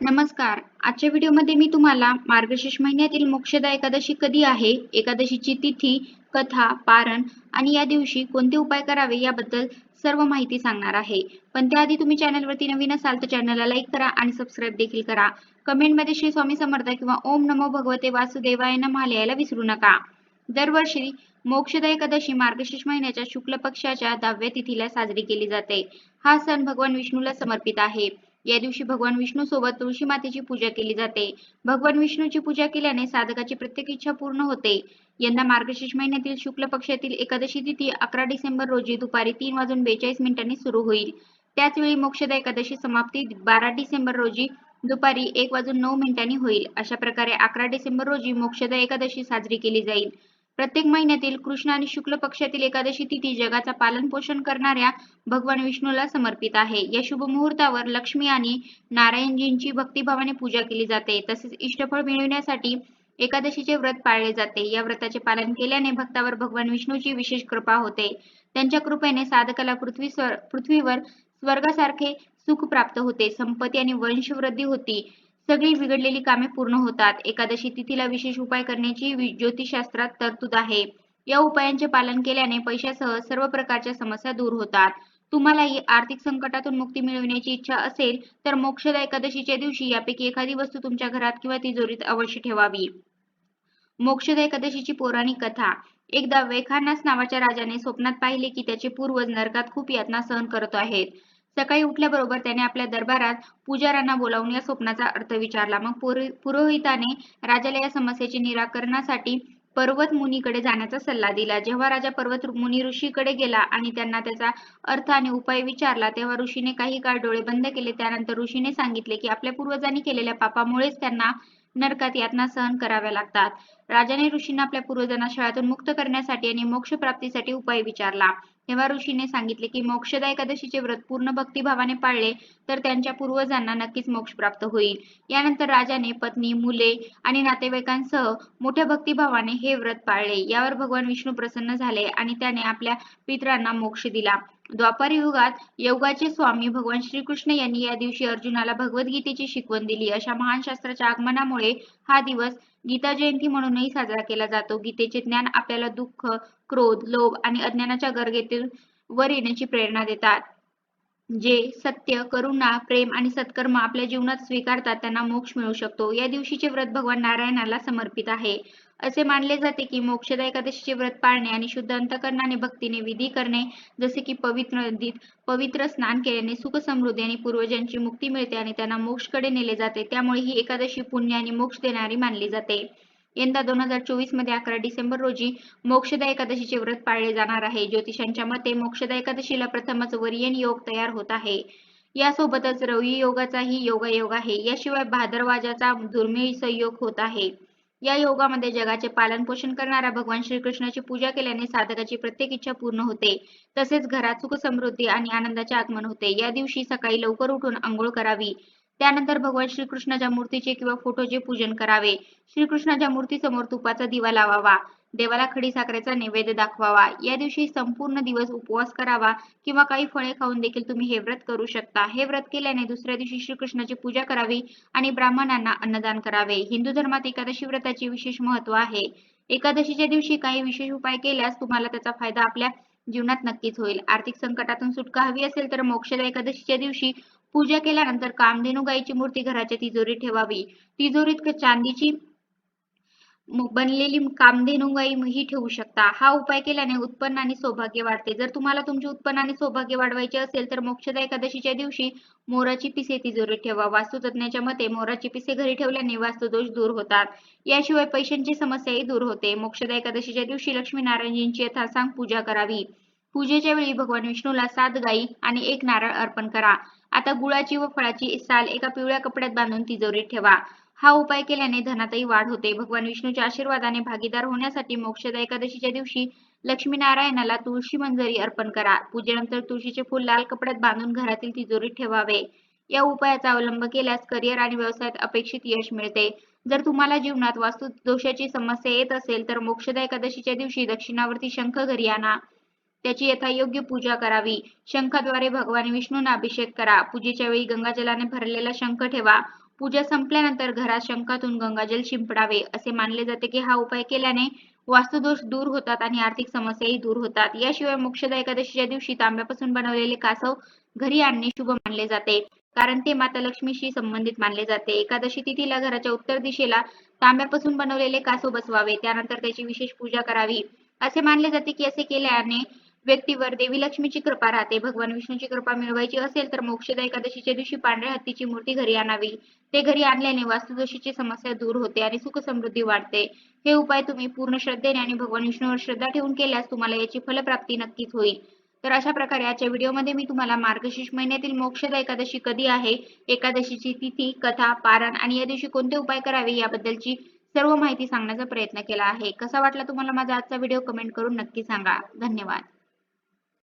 नमस्कार. आजच्या व्हिडिओमध्ये मी तुम्हाला मार्गशीर्ष महिन्यातील मोक्षदा एकादशी कधी आहे, एकादशीची तिथी, कथा, पारण आणि या दिवशी कोणते उपाय करावे याबद्दल सर्व माहिती सांगणार आहे. पण त्याआधी तुम्ही चॅनलवरती नवीन असाल तर चॅनलला लाईक करा आणि सबस्क्राईब देखील करा. कमेंटमध्ये श्री स्वामी समर्थ किंवा ओम नमो भगवते वासुदेवाय नमः लिहायला विसरू नका. दरवर्षी मोक्षदा एकादशी मार्गशीर्ष महिन्याच्या शुक्ल पक्षाच्या 10व्या तिथीला साजरी केली जाते. हा सण भगवान विष्णूला समर्पित आहे. या दिवशी भगवान विष्णू सोबत तुळशी मातेची पूजा केली जाते. भगवान विष्णूची पूजा केल्याने साधकाची प्रत्येक इच्छा पूर्ण होते. यंदा मार्गशीर्ष महिन्यातील शुक्ल पक्षातील एकादशी तिथी 11 डिसेंबर रोजी दुपारी 3:42 सुरू होईल. त्याच वेळी मोक्षदा एकादशी समाप्ती 12 डिसेंबर रोजी दुपारी 1:09 होईल. अशा प्रकारे 11 डिसेंबर रोजी मोक्षदा एकादशी साजरी केली जाईल. प्रत्येक महिन्यातील कृष्ण आणि शुक्ल पक्षातील एकादशी तिथी जगाचा पालनपोषण करणाऱ्या भगवान विष्णूला समर्पित आहे. या शुभ मुहूर्तावर लक्ष्मी आणि नारायणजींची भक्तिभावाने पूजा केली जाते. तसेच इष्टफळ मिळविण्यासाठी एकादशीचे व्रत पाळले जाते. या व्रताचे पालन केल्याने भक्तावर भगवान विष्णूची विशेष कृपा होते. त्यांच्या कृपेने साधकाला पृथ्वीवर स्वर्गासारखे सुख प्राप्त होते. संपत्ती आणि वंशवृद्धी होती. सगळी बिघडलेली कामे पूर्ण होतात. एकादशी तिथीला विशेष उपाय करण्याची ज्योतिषशास्त्रात तरतूद आहे. या उपायांचे पालन केल्याने पैशासह सर्व प्रकारच्या समस्या दूर होतात. तुम्हालाही आर्थिक संकटातून मुक्ती मिळविण्याची इच्छा असेल तर मोक्षदा एकादशीच्या दिवशी यापैकी एखादी वस्तू तुमच्या घरात किंवा तिजोरीत अवश्य ठेवावी. मोक्षदा एकादशीची पौराणिक कथा. एकदा वेखानास नावाच्या राजाने स्वप्नात पाहिले की त्याचे पूर्वज नरकात खूप यातना सहन करत आहेत. सकाळी उठल्याबरोबर त्याने आपल्या दरबारात पुजाऱ्यांना बोलावून या स्वप्नाचा अर्थ विचारला. मग पुरोहिताने राजाला या समस्येचे निराकरणासाठी पर्वत मुनीकडे जाण्याचा सल्ला दिला. जेव्हा राजा पर्वत मुनी ऋषीकडे गेला आणि त्यांना त्याचा अर्थ आणि उपाय विचारला, तेव्हा ऋषीने काही काळ डोळे बंद केले. त्यानंतर ऋषीने सांगितले की आपल्या पूर्वजांनी केलेल्या पापामुळेच त्यांना नरकात यातना सहन कराव्या लागतात. राजाने ऋषींना आपल्या पूर्वजांना छळातून मुक्त करण्यासाठी आणि मोक्ष प्राप्तीसाठी उपाय विचारला. तेव्हा ऋषीने सांगितले की मोक्षदा एकादशीचे व्रत पूर्ण भक्तिभावाने पाळले तर त्यांच्या पूर्वजांना नक्कीच मोक्ष प्राप्त होईल. यानंतर राजाने पत्नी, मुले आणि नातेवाईकांसह मोठ्या भक्तिभावाने हे व्रत पाळले. यावर भगवान विष्णू प्रसन्न झाले आणि त्याने आपल्या पितरांना मोक्ष दिला. द्वापार युगात योगाचे स्वामी भगवान श्रीकृष्ण यांनी या दिवशी अर्जुनाला भगवद्गीतेची शिकवण दिली. अशा महान शास्त्राच्या आगमनामुळे हा दिवस गीता जयंती म्हणूनही साजरा केला जातो. गीतेचे ज्ञान आपल्याला दुःख, क्रोध, लोभ आणि अज्ञानाच्या गर्गेतून वर येण्याची प्रेरणा देतात. जे सत्य, करुणा, प्रेम आणि सत्कर्म आपल्या जीवनात स्वीकारतात त्यांना मोक्ष मिळू शकतो. या दिवशीचे व्रत भगवान नारायणाला समर्पित आहे. असे मानले जाते की मोक्षदा एकादशीचे व्रत पाळणे आणि शुद्ध अंतकरणाने भक्तीने विधी करणे, जसे की पवित्र नदीत पवित्र स्नान केल्याने सुख समृद्धी आणि पूर्वजांची मुक्ती मिळते आणि त्यांना मोक्षकडे नेले जाते. त्यामुळे ही एकादशी पुण्य आणि मोक्ष देणारी मानली जाते. यंदा 2024 मध्ये 11 डिसेंबर रोजी मोक्षदा एकादशीचे व्रत पाळले जाणार आहे. ज्योतिषांच्या मते मोक्षदा एकादशीला प्रथमच वरियन योग तयार होत आहे. यासोबतच रवी योगाचाही योगायोग आहे. याशिवाय भाद्रवाजाचा दुर्मिळ संयोग होत आहे. या योगामध्ये जगाचे पालन पोषण करणाऱ्या भगवान श्रीकृष्णाची पूजा केल्याने साधकाची प्रत्येक इच्छा पूर्ण होते. तसेच घरात सुख समृद्धी आणि आनंदाचे आगमन होते. या दिवशी सकाळी लवकर उठून अंघोळ करावी. त्यानंतर भगवान श्रीकृष्णाच्या मूर्तीचे किंवा फोटोचे पूजन करावे. श्रीकृष्णाच्या मूर्तीसमोर तुपाचा दिवा लावावा. देवाला खडी साखरेचा नैवेद्य दाखवावा. या दिवशी संपूर्ण दिवस उपवास करावा किंवा काही फळे खाऊन देखील तुम्ही हे व्रत करू शकता. हे व्रत केल्याने दुसऱ्या दिवशी श्रीकृष्णाची पूजा करावी आणि ब्राह्मणांना अन्नदान करावे. हिंदू धर्मात एकादशी व्रताचे विशेष महत्त्व आहे. एकादशीच्या दिवशी काही विशेष उपाय केल्यास तुम्हाला त्याचा फायदा आपल्या जीवनात नक्कीच होईल. आर्थिक संकटातून सुटका हवी असेल तर मोक्षदा एकादशीच्या दिवशी पूजा केल्यानंतर कामधेनू गायीची मूर्ती घराच्या तिजोरीत ठेवावी. तिजोरीत चांदीची बनलेली कामधेनू गाई ही ठेवू शकता. हा उपाय केल्याने उत्पन्न आणि सौभाग्य वाढते. जर तुम्हाला तुमचे उत्पन्न आणि सौभाग्य वाढवायचे असेल तर मोक्षदा एकादशीच्या दिवशी मोराची पिसे तिजोरीत ठेवा. वास्तुतज्ञाच्या मते मोराची पिसे घरी ठेवल्याने वास्तुदोष दूर होतात. याशिवाय पैशांची समस्याही दूर होते. मोक्षदा एकादशीच्या दिवशी लक्ष्मी नारायणजींची यथासांग पूजा करावी. पूजेच्या वेळी भगवान विष्णूला 7 गायी आणि 1 नारळ अर्पण करा. आता गुळाची व फळाची साल एका पिवळ्या कपड्यात बांधून तिजोरीत ठेवा. हा उपाय केल्याने धनातही वाढ होते. भगवान विष्णूच्या आशीर्वादाने भागीदार होण्यासाठी मोक्षदा एकादशीच्या दिवशी लक्ष्मीनारायणाला तुळशी मंजरी अर्पण करा. पूजेनंतर तुळशीचे फूल लाल कपड्यात बांधून घरातील तिजोरीत ठेवावे. या उपायाचा अवलंब केल्यास करिअर आणि व्यवसायात अपेक्षित यश मिळते. जर तुम्हाला जीवनात वास्तु दोषाची समस्या येत असेल तर मोक्षदा एकादशीच्या दिवशी दक्षिणावर्ती शंख घरी आणा. त्याची यथायोग्य पूजा करावी. शंखाद्वारे भगवान विष्णूंना अभिषेक करा. पूजेच्या वेळी गंगाजलाने भरलेला शंख ठेवा. पूजा संपल्यानंतर घरात शंखातून गंगाजल शिंपडावे असे मानले जाते की हा उपाय केल्याने वास्तुदोष दूर होतात आणि आर्थिक समस्याही दूर होतात. याशिवाय मोक्षदा एकादशीच्या दिवशी तांब्यापासून बनवलेले कासव घरी आणणे शुभ मानले जाते, कारण ते माता लक्ष्मीशी संबंधित मानले जाते. एकादशी तिथीला घराच्या उत्तर दिशेला तांब्यापासून बनवलेले कासव बसवावे, त्यानंतर त्याची विशेष पूजा करावी. असे मानले जाते की असे केल्याने व्यक्तीवर देवी लक्ष्मीची कृपा राहते. भगवान विष्णूची कृपा मिळवायची असेल तर मोक्षदा एकादशीच्या दिवशी पांढऱ्या हत्तीची मूर्ती घरी आणावी. ते घरी आणल्याने वास्तुदोषाची समस्या दूर होते आणि सुख समृद्धी वाढते. हे उपाय तुम्ही पूर्ण श्रद्धेने आणि भगवान विष्णूवर श्रद्धा ठेवून केल्यास तुम्हाला याची फलप्राप्ती नक्कीच होईल. तर अशा प्रकारे आजच्या व्हिडिओमध्ये मी तुम्हाला मार्गशीर्ष महिन्यातील मोक्षदा एकादशी कधी आहे, एकादशीची तिथी, कथा, पारण आणि या दिवशी कोणते उपाय करावे याबद्दलची सर्व माहिती सांगण्याचा प्रयत्न केला आहे. कसा वाटला तुम्हाला माझा आजचा व्हिडिओ कमेंट करून नक्की सांगा. धन्यवाद.